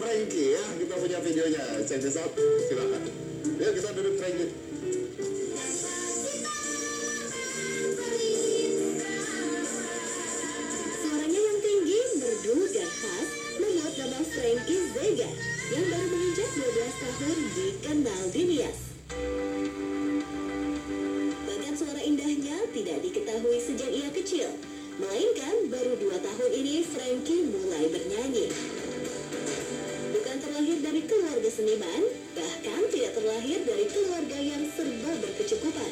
Frankie ya, kita punya videonya. Check this out, silakan. Yuk kita duduk Frankie. Suaranya yang tinggi, merdu dan khas membuat nama Frankie Zega yang baru menginjak 12 tahun dikenal dunia. Bahkan suara indahnya tidak diketahui sejak ia kecil, melainkan baru 2 tahun ini Frankie mulai bernyanyi. Bukan terlahir dari keluarga seniman, bahkan tidak terlahir dari keluarga yang serba berkecukupan.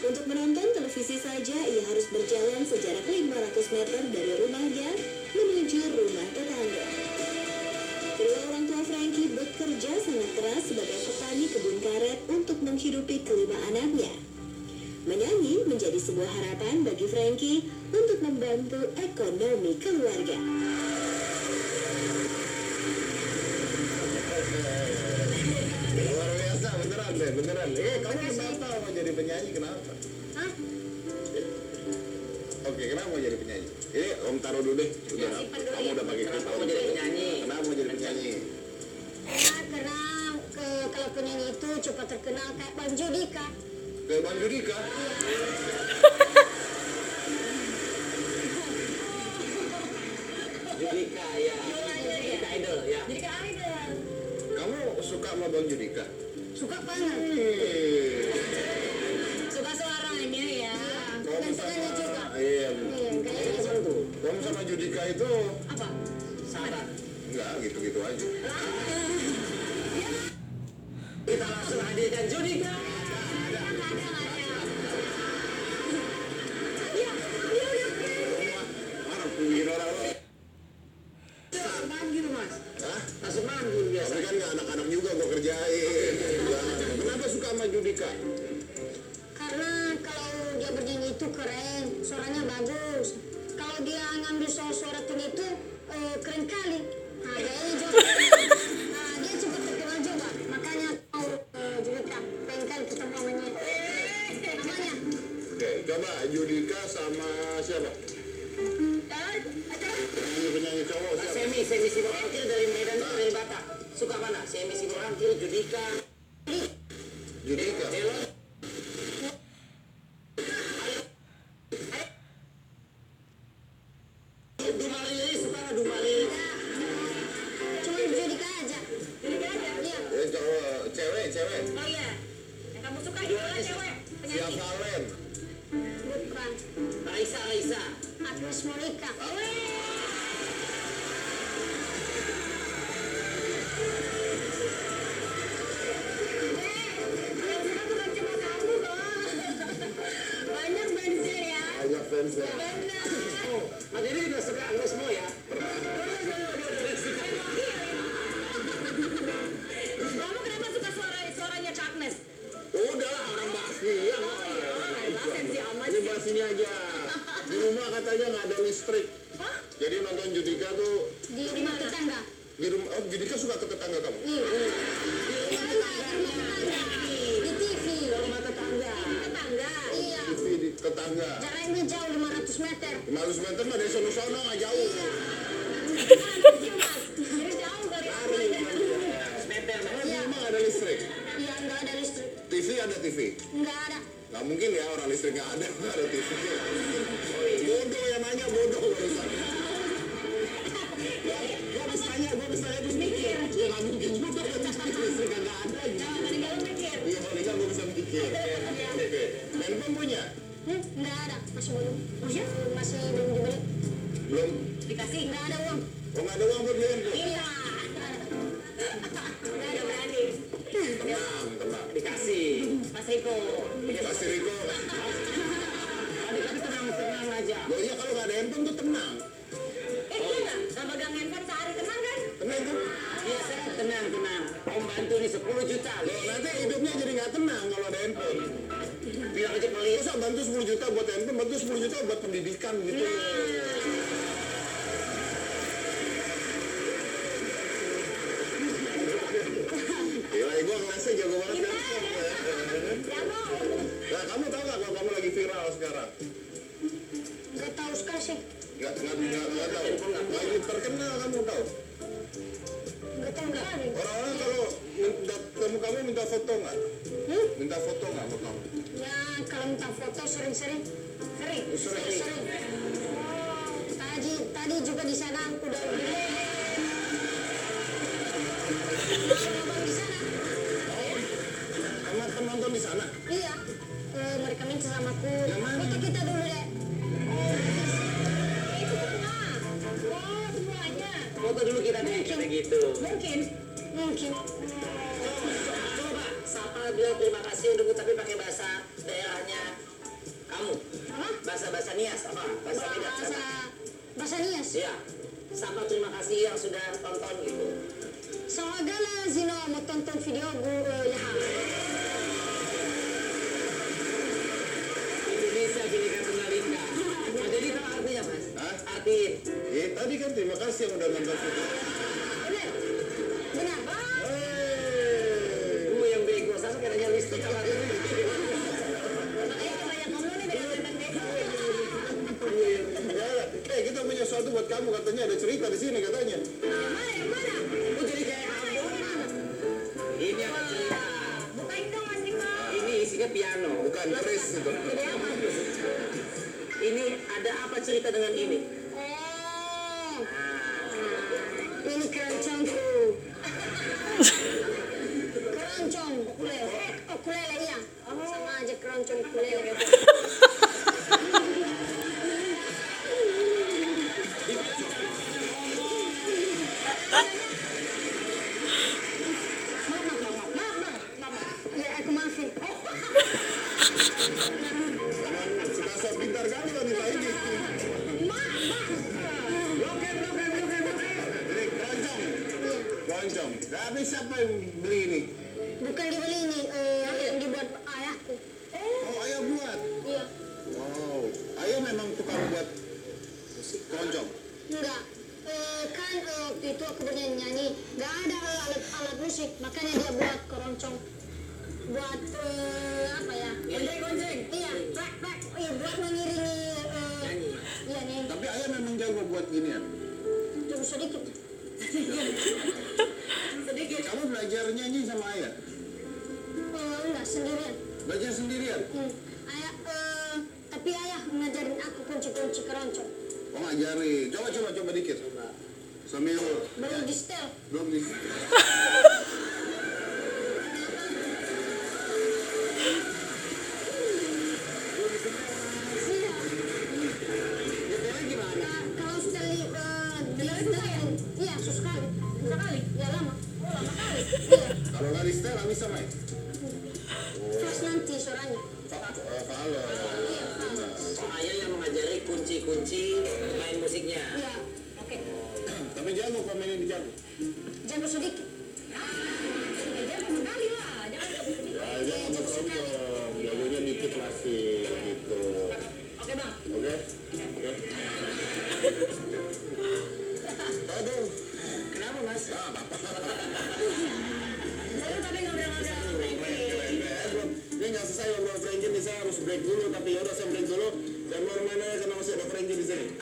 Untuk menonton televisi saja, ia harus berjalan sejarak 500 meter dari rumahnya menuju rumah tetangga. Kedua orang tua Frankie bekerja sangat keras sebagai petani kebun karet untuk menghidupi kelima anaknya. Menyanyi menjadi sebuah harapan bagi Frankie untuk membantu ekonomi keluarga. Luar biasa, beneran deh, beneran. Kamu kenapa mau jadi penyanyi, kenapa? Hah? Oke, kenapa mau jadi penyanyi? Ini Om taruh dulu deh. Udah, kamu udah pakai Kenapa klip. mau jadi penyanyi? Kenapa mau jadi penyanyi? Karena kalau penyanyi itu cepat terkenal kayak Bang Judika. Kayak Bang Judika. Judika ya. Judika idol ya. Jadi kayak idol. Kamu suka sama Bang Judika? Suka banget. Suka suaranya ya. Dan senangnya juga. Iya. Iya, kayaknya Apa tuh? Kamu sama Judika itu apa? Sahabat. enggak gitu-gitu aja. Kita langsung hadirkan Judika. Mana pinggir orang lo? Manggil mas. Hah? Langsung manggil biasa. Tapi kan nggak anak-anak juga gue kerjain. Kenapa suka sama Judika? Karena kalau dia bernyanyi itu keren, suaranya bagus. Kalau dia ngambil suara tinggi itu keren kali. Nah, kayaknya juga. Nah, dia cepat terkenal juga. Makanya mau Judika pengen kali ketemu namanya. Namanya. Oke, coba Judika sama siapa? Penyanyi cowok siapa? Semi Siborangkil dari Medan itu dari Batak. Suka mana? Semi Siborangkil, Judika. Judika. Delon. Dumalili suka nggak Dumalili? Cuma Judika aja. Judika aja? Iya. Cowok, cewek. Oh iya. Yang kamu suka idola cewek. Via Valen. Bukan. Raisa. Agnes Monica. Yang suka bukan cuma kamu dong. Banyak fansnya ya. Banyak fans ya. Benar. Oh, Mas Dedi juga suka Agnes Mo ya? Kamu kenapa suka suaranya Kak Agnes? Udah lah, orang bahas ya. Sensi amat Ini sih. bahas ini aja. Di rumah katanya nggak ada listrik. Hah? Jadi nonton Judika tuh Di rumah tetangga. di rumah. Oh, Judika suka ke tetangga kamu? Iya. Di rumah tetangga. Di TV. Rumah tetangga. Tetangga. Iya. TV di tetangga. Jaraknya jauh 500 meter. 500 meter mah dari sono-sono nggak jauh. Jadi jauh dari aku. Meter, Mas. Di rumah nggak ada listrik. Iya, nggak ada listrik. TV ada TV. Nggak ada. Nggak mungkin ya orang listrik nggak ada TV. Bodoh yang nanya bodoh barusan. Gue habis tanya terus mikir. Ya nggak mungkin juga kan listrik nggak ada. Meninggal mikir. Iya paling nggak gue bisa mikir. Oke. Handphone punya? Nggak ada. Masih belum. Masih belum dibeli. Belum. Dikasih. Nggak ada uang. Oh nggak ada uang buat beli handphone? Iya. Nggak ada berani. Tenang. Dikasih. Mas Riko. Kasih Riko. Tapi tenang aja. Loh iya kalau nggak ada handphone tuh tenang. Iya nggak? Sama pegang handphone sehari tenang kan? Tenang tuh. Iya, saya tenang. Om bantu nih 10 juta. Loh nanti hidupnya jadi nggak tenang kalau ada handphone. Bilang aja pelit. Masa bantu 10 juta buat handphone, bantu 10 juta buat pendidikan gitu. Gila, gue ngerasa jago banget kan. Nah, kamu tahu nggak kalau kamu lagi viral sekarang? Nggak tahu sekali sih. Nggak tahu. Lagi terkenal kamu tahu? Nggak tahu nggak ada. Orang-orang kalau temu kamu minta foto nggak? Minta foto nggak sama kamu? Ya kalau minta foto sering-sering. Sering. Tadi juga di sana udah di sana. Sama penonton di sana? Iya. Mereka minta sama aku. Yang mana? Foto kita dulu deh. Itu semua. Wah, semuanya. Foto dulu kita deh, kata gitu. Mungkin. Coba Sapa bilang terima kasih untuk tapi pakai bahasa daerahnya kamu. Apa? Bahasa Nias apa? Bahasa Medan. Bahasa Nias. Iya. Sapa terima kasih yang sudah tonton gitu. Soalnya Zino mau tonton video gue ya. Indonesia Bhinneka Tunggal Ika. Nah, jadi tahu artinya Mas? Hah? Artiin. Tadi kan terima kasih yang udah nonton foto. Benar, Bang. Gue yang bego, saya kayaknya listrik apa ini. Makanya banyak ngomong nih dengan Kita punya sesuatu buat kamu, katanya ada cerita di sini katanya. Yang mana? Gue jadi kayak kamu. Ini ada cerita. Bukain dong, Mas Riko. Ini isinya piano. Bukan Chris itu. Ini ada apa cerita dengan ini? Oh, ini keroncongku. Keroncong, ukulele. Oh, ukulele iya. Sama aja keroncong ukulele. Ya, aku maafin. Sekasar pintar kali wanita ini. Ini keroncong. Keroncong. Tapi siapa yang beli ini? Bukan dibeli ini, yang dibuat ayahku. Oh, ayah buat. Iya. Wow. Ayah memang tukang buat musik keroncong. Enggak. Kan waktu itu aku bernyanyi, nggak ada alat musik, makanya dia buat keroncong. Buat apa ya? Gonceng. Iya, plak. Iya, buat mengiringi iya nih. Tapi ayah memang jago buat ginian. Tunggu sedikit. Kamu belajar nyanyi sama ayah? Enggak, sendirian. Belajar sendirian? Ayah, tapi ayah ngajarin aku kunci-kunci keroncong. Oh, ngajarin. Coba dikit. Sambil Belum di setel. belum di. Kalau setel di setel, iya susah kali. Ya lama. Lama kali. Iya. Kalau nggak di setel nggak bisa main. Terus nanti suaranya. Kalau Oh, ayah yang mengajari kunci-kunci main musiknya. Iya. Oke. tapi jago komennya di jago. Jago sedikit. Jago sekali lah. Jago keroncong. Jagonya dikit masih gitu. Oke bang. Oke. Aduh. Kenapa Mas? Lalu tapi ngobrol-ngobrol. Ini nggak selesai ngobrol Frankie nih, saya harus break dulu. Tapi yaudah saya break dulu. Dan mau main aja karena masih ada Frankie di sini.